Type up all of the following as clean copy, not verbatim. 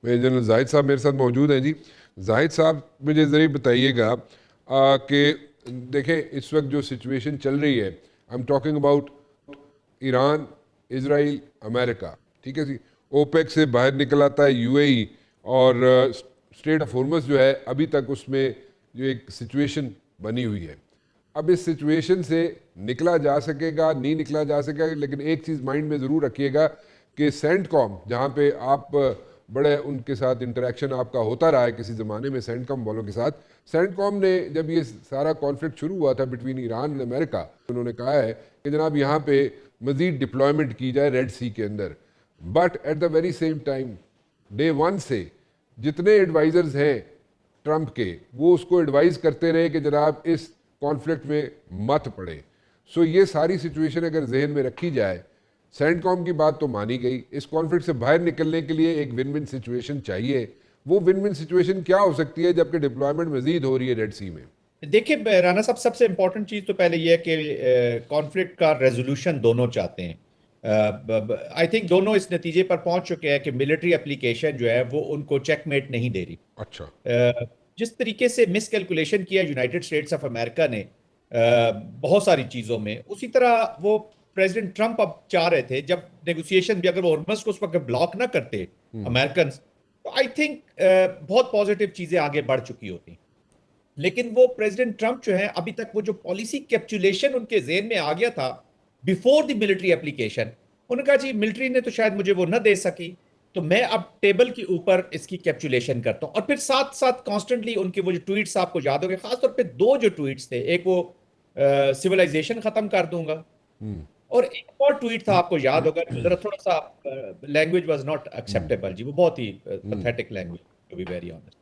Major general Zahid साहब मेरे साथ मौजूद हैं जी। जाहिद साहब मुझे ज़रूर बताइएगा कि देखें इस वक्त जो सिचुएशन चल रही है, I am talking about Iran, Israel, America, ठीक है जी। ओपेक से बाहर निकल आता है यूएई, और स्ट्रेट ऑफ हॉर्मस जो है अभी तक उसमें जो एक सिचुएशन बनी हुई है। अब इस सिचुएशन से निकला जा सकेगा, नहीं निकला जा सकेगा, लेकिन एक चीज़ माइंड में ज़रूर रखिएगा कि सेंटकॉम, जहाँ पे आप बड़े उनके साथ इंटरेक्शन आपका होता रहा है किसी ज़माने में सेंटकॉम वालों के साथ, सेंटकॉम ने जब ये सारा कॉन्फ्लिक्ट शुरू हुआ था बिटवीन ईरान और अमेरिका, उन्होंने कहा है कि जनाब यहाँ पे मज़ीद डिप्लॉयमेंट की जाए रेड सी के अंदर। But at the very same time day one से जितने एडवाइज़र्स हैं ट्रंप के, वो उसको एडवाइस करते रहे कि जनाब इस कॉन्फ्लिक्ट में मत पड़े। सो ये सारी सिचुएशन अगर जहन में रखी जाए, सेंटकॉम की बात तो मानी गई, इस कॉन्फ्लिक्ट से बाहर निकलने के लिए एक विन विन सिचुएशन चाहिए। वो विन विन सिचुएशन क्या हो सकती है जबकि डिप्लॉयमेंट मजीद हो रही है रेड सी में? देखिए राना साहब, सबसे इंपॉर्टेंट चीज तो पहले ये है कि कॉन्फ्लिक्ट का रेजोल्यूशन दोनों चाहते हैं। आई थिंक दोनों इस नतीजे पर पहुंच चुके हैं कि मिलिट्री एप्लीकेशन जो है वो उनको चेकमेट नहीं दे रही। अच्छा। जिस तरीके से मिस कैलकुलेशन किया यूनाइटेड स्टेट्स ऑफ अमेरिका ने बहुत सारी चीजों में, उसी तरह वो प्रेसिडेंट ट्रंप अब चाह रहे थे जब नेगोशिएशन भी, अगर वो हॉर्मस को उस वक्त ब्लॉक ना करते अमेरिकन, तो आई थिंक बहुत पॉजिटिव चीजें आगे बढ़ चुकी होती। लेकिन वो प्रेसिडेंट ट्रंप जो है, अभी तक वो जो पॉलिसी कैप्चुलेशन उनके जेन में आ गया था बिफोर द मिलिट्री एप्लीकेशन, उन्होंने कहा जी मिलिट्री ने तो शायद मुझे वो ना दे सकी, तो मैं अब टेबल के ऊपर इसकी कैप्चुलेशन करता हूं। और फिर साथ साथ कॉन्स्टेंटली उनके वो जो ट्वीट्स आपको याद होंगे, खासतौर पे दो जो ट्वीट्स थे, एक वो सिविलाइजेशन खत्म कर दूंगा, और एक और ट्वीट था आपको याद होगा, जो जरा थोड़ा सा लैंग्वेज वाज नॉट एक्सेप्टेबल जी, वो बहुत ही pathetic language, to be very honest.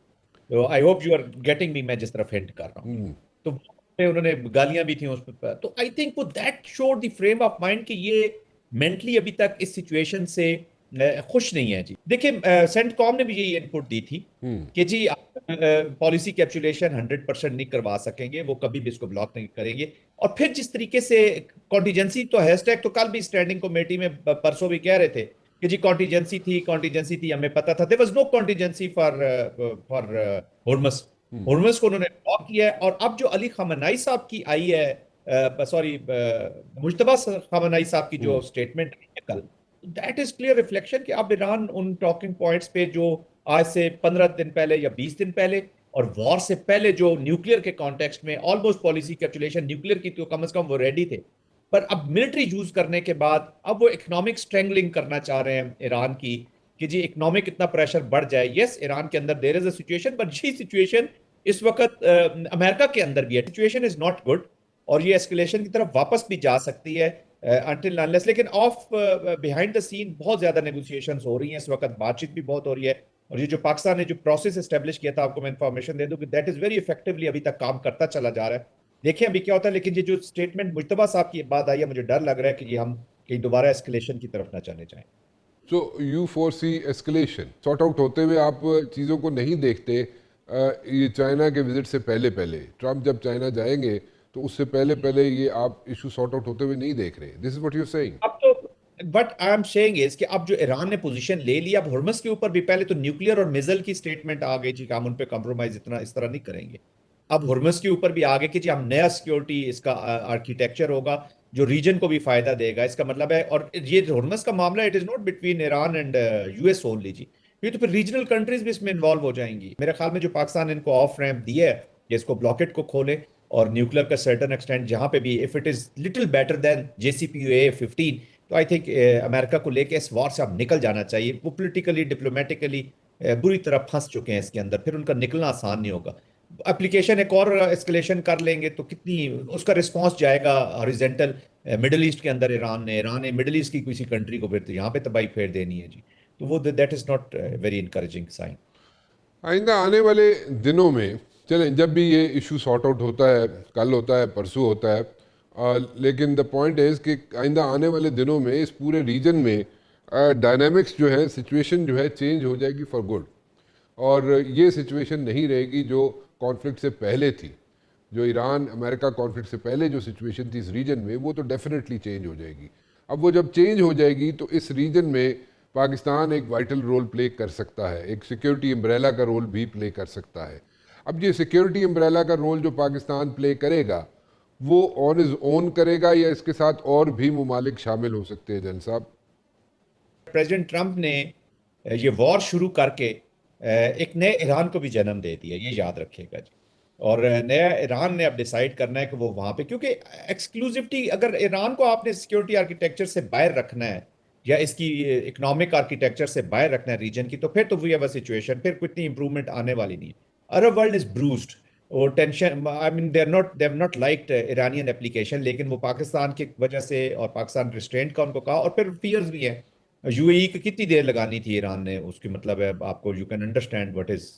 तो I hope you are getting me, मैं जिस तरफ हिंट कर रहा हूँ। तो उन्होंने गालियां भी थी उस पर। तो आई थिंक वो that showed the frame of mind कि ये मेंटली अभी तक इस सिचुएशन से खुश नहीं है जी। देखिए सेंटकॉम ने भी यही इनपुट दी थी कि जी आप पॉलिसी कैप्चुलेशन 100% नहीं करवा सकेंगे, वो कभी भी इसको ब्लॉक नहीं करेंगे। और फिर जिस तरीके से कॉन्टीजेंसी तो हैशटैग तो कल भी स्टैंडिंग कमेटी में परसों भी कह रहे थे कि जी कॉन्टीजेंसी थी, हमें पता था। There was no contingency for for Hormuz. Hormuz को उन्होंने ब्लॉक किया है। और अब जो अली खamenei साहब की आई है, सॉरी मुज्तबा खamenei साहब की जो स्टेटमेंट आई है कल, दैट इज क्लियर रिफ्लेक्शन कि अब ईरान उन टॉकिंग पॉइंट्स पे जो आज से 15 दिन पहले या 20 दिन पहले और वॉर से पहले जो न्यूक्लियर के कॉन्टेक्स्ट में ऑलमोस्ट पॉलिसी कैप्चुलेशन न्यूक्लियर की तो कम से कम वो रेडी थे, पर अब मिलिट्री यूज करने के बाद अब वो इकोनॉमिक स्ट्रेंगलिंग करना चाह रहे हैं ईरान की, कि जी इकोनॉमिक इतना प्रेशर बढ़ जाए। यस, ईरान के अंदर there is a situation, but ये सिचुएशन इस वक्त अमेरिका के अंदर भी है। सिचुएशन इज नॉट गुड, और ये एस्केलेशन की तरफ वापस भी जा सकती है अनटिल अनलेस। लेकिन ऑफ बिहाइंड द सीन बहुत ज्यादा नेगोशिएशंस हो रही हैं इस वक्त, बातचीत भी बहुत हो रही है। और ये जो पाकिस्तान ने जो प्रोसेस एस्टेब्लिश किया था, आपको मैं इंफॉर्मेशन दे दूं कि दैट इज वेरी इफेक्टिवली अभी तक काम करता चला जा रहा है। देखें अभी क्या होता है। लेकिन ये जो स्टेटमेंट मुज्तबा साहब की बात आई है, मुझे डर लग रहा है कि ये हम कहीं दोबारा एस्केलेशन की तरफ ना चले जाएं। So you foresee escalation sort out होते हुए, आप चीज़ों को नहीं देखते? ये चाइना के विजिट से पहले पहले, ट्रंप जब चाइना जाएंगे तो उससे पहले पहले ये आप इशू सॉर्ट आउट होते हुए नहीं देख रहे? This is what you are saying? अब तो but I am saying is कि अब जो ईरान ने पोजीशन ले ली, अब हुर्मस के ऊपर भी पहले तो न्यूक्लियर और मिसाइल की स्टेटमेंट आ गई जी कि हम उन पे कॉम्प्रोमाइज इतना इस तरह नहीं करेंगे। अब हुर्मस के ऊपर भी आ गए कि जी हम नया सिक्योरिटी इसका आर्किटेक्चर होगा जो रीजन को भी फायदा देगा। इसका मतलब है, और ये हुर्मस का मामला it is not between Iran and US only जी, ये तो फिर रीजनल कंट्रीज भी इसमें इन्वॉल्व हो जाएंगी। मेरे ख्याल में जो पाकिस्तान इनको ऑफ रैंप दिया है कि इसको ब्लॉकेट को खोले, और न्यूक्लियर का सर्टन एक्सटेंट जहां पे भी if it is little better than JCPOA 15, तो आई थिंक अमेरिका को लेके इस वॉर से अब निकल जाना चाहिए। वो पॉलिटिकली डिप्लोमेटिकली बुरी तरह फंस चुके हैं इसके अंदर, फिर उनका निकलना आसान नहीं होगा। एप्लीकेशन एक और एस्केलेशन कर लेंगे तो कितनी उसका रिस्पांस जाएगा हॉरिजेंटल मिडिल ईस्ट के अंदर। ईरान ने मिडिल ईस्ट की किसी कंट्री को फिर तो यहाँ पे तबाही फेर देनी है जी। तो वो that is not very encouraging sign. आइंदा आने वाले दिनों में, चलें जब भी ये इशू सॉर्ट आउट होता है, कल होता है, परसों होता है, लेकिन द पॉइंट इज़ कि आइंदा आने वाले दिनों में इस पूरे रीजन में डायनामिक्स जो है, सिचुएशन जो है चेंज हो जाएगी फॉर गुड। और ये सिचुएशन नहीं रहेगी जो कॉन्फ्लिक्ट से पहले थी। जो ईरान अमेरिका कॉन्फ्लिक्ट से पहले जो सिचुएशन थी इस रीजन में, वो तो डेफिनेटली चेंज हो जाएगी। अब वो जब चेंज हो जाएगी तो इस रीजन में पाकिस्तान एक वाइटल रोल प्ले कर सकता है, एक सिक्योरिटी अम्ब्रेला का रोल भी प्ले कर सकता है। अब ये सिक्योरिटी अम्ब्रेला का रोल जो पाकिस्तान प्ले करेगा वो ऑन इज ओन करेगा या इसके साथ और भी मुमालिक शामिल हो सकते हैं जन साहब? प्रेसिडेंट ट्रंप ने ये वॉर शुरू करके एक नए ईरान को भी जन्म दे दिया, ये याद रखिएगा जी। और नया ईरान ने अब डिसाइड करना है कि वो वहां पे, क्योंकि एक्सक्लूसिविटी, अगर ईरान को आपने सिक्योरिटी आर्किटेक्चर से बाहर रखना है या इसकी इकोनॉमिक आर्किटेक्चर से बाहर रखना है रीजन की, तो फिर तो वी हैव अ सिचुएशन, फिर कोई इतनी इंप्रूवमेंट आने वाली नहीं है। अरब वर्ल्ड इज ब्रूस्ड और tension, I mean they have not liked Iranian application, लेकिन वो पाकिस्तान की वजह से और पाकिस्तान रिस्ट्रेंट का उनको कहा, और फिर फियर्स भी है। यूएई की कितनी देर लगानी थी ईरान ने, उसकी मतलब है आपको, you can understand what is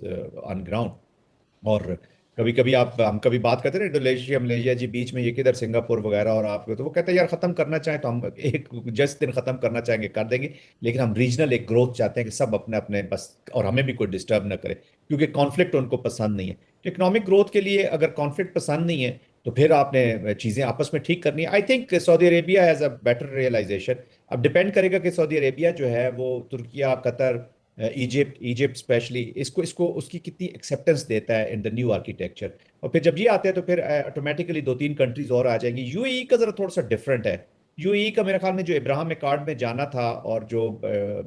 on ground. और कभी कभी आप, हम कभी बात करते हैं इंडोनेशिया मलेशिया जी बीच में, ये किधर सिंगापुर वगैरह, और आपको तो वो कहते हैं यार खत्म करना चाहें तो हम एक जिस दिन खत्म करना चाहेंगे कर देंगे, लेकिन हम रीजनल एक ग्रोथ चाहते हैं कि सब अपने अपने बस, और हमें भी कोई डिस्टर्ब ना करे, क्योंकि कॉन्फ्लिक्ट उनको पसंद नहीं है। इकोनॉमिक ग्रोथ के लिए अगर कॉन्फ्लिक्ट पसंद नहीं है तो फिर आपने चीजें आपस में ठीक करनी है। I think Saudi Arabia has a better realisation. अब डिपेंड करेगा कि सऊदी अरेबिया जो है वो Turkiye, Qatar, Egypt Egypt specially इसको इसको उसकी कितनी एक्सेप्टेंस देता है इन द न्यू आर्किटेक्चर। और फिर जब ये आते हैं तो फिर ऑटोमेटिकली दो तीन कंट्रीज और आ जाएंगी। यूएई का जरा थोड़ा सा डिफरेंट है। यूएई का मेरे ख्याल में जो इब्राहिम अकॉर्ड में जाना था और जो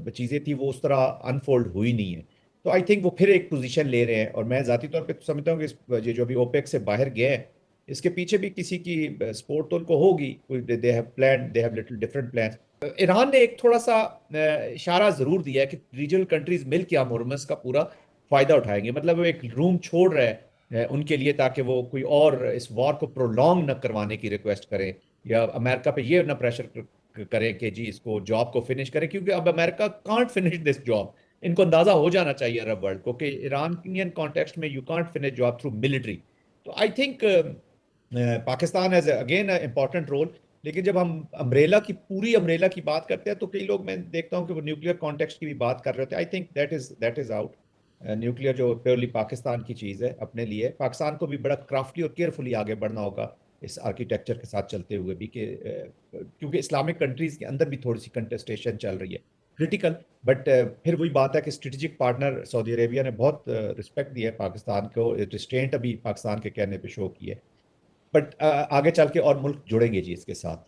चीजें थी वो उस तरह अनफोल्ड हुई नहीं है। तो आई थिंक वो फिर एक पोजीशन ले रहे हैं, और मैं जाती तौर पे तो समझता हूँ कि ये जो अभी ओपेक से बाहर गए हैं, इसके पीछे भी किसी की सपोर्ट तो उनको होगी, they have plan, they have little different plan. Iran ने एक थोड़ा सा इशारा जरूर दिया है कि रीजनल कंट्रीज मिलकर हम हॉर्मस का पूरा फायदा उठाएंगे, मतलब वो एक रूम छोड़ रहा है उनके लिए, ताकि वो कोई और इस वॉर को प्रोलॉन्ग न करवाने की रिक्वेस्ट करें, या अमेरिका पे ये ना प्रेशर करें कि जी इसको जॉब को फिनिश करें, क्योंकि अब America can't finish this job. इनको अंदाजा हो जाना चाहिए अरब वर्ल्ड को कि ईरानियन कॉन्टेक्स्ट में you can't finish job through military. तो I think Pakistan has again important role. लेकिन जब हम अम्ब्रेला की, पूरी अम्ब्रेला की बात करते हैं, तो कई लोग, मैं देखता हूँ कि वो न्यूक्लियर कॉन्टेक्स्ट की भी बात कर रहे होते हैं। I think that is out. Nuclear जो प्योरली पाकिस्तान की चीज़ है, अपने लिए पाकिस्तान को भी बड़ा क्राफ्टली और केयरफुली आगे बढ़ना होगा इस आर्किटेक्चर के साथ चलते हुए भी, कि क्योंकि इस्लामिक कंट्रीज के अंदर भी थोड़ी सी कंटेस्टेशन चल रही है क्रिटिकल। बट फिर वही बात है कि स्ट्रेटेजिक पार्टनर सऊदी अरेबिया ने बहुत रिस्पेक्ट दिया है पाकिस्तान को, रिस्ट्रेंट अभी पाकिस्तान के कहने पे शो की है। बट आगे चल के और मुल्क जुड़ेंगे जी इसके साथ।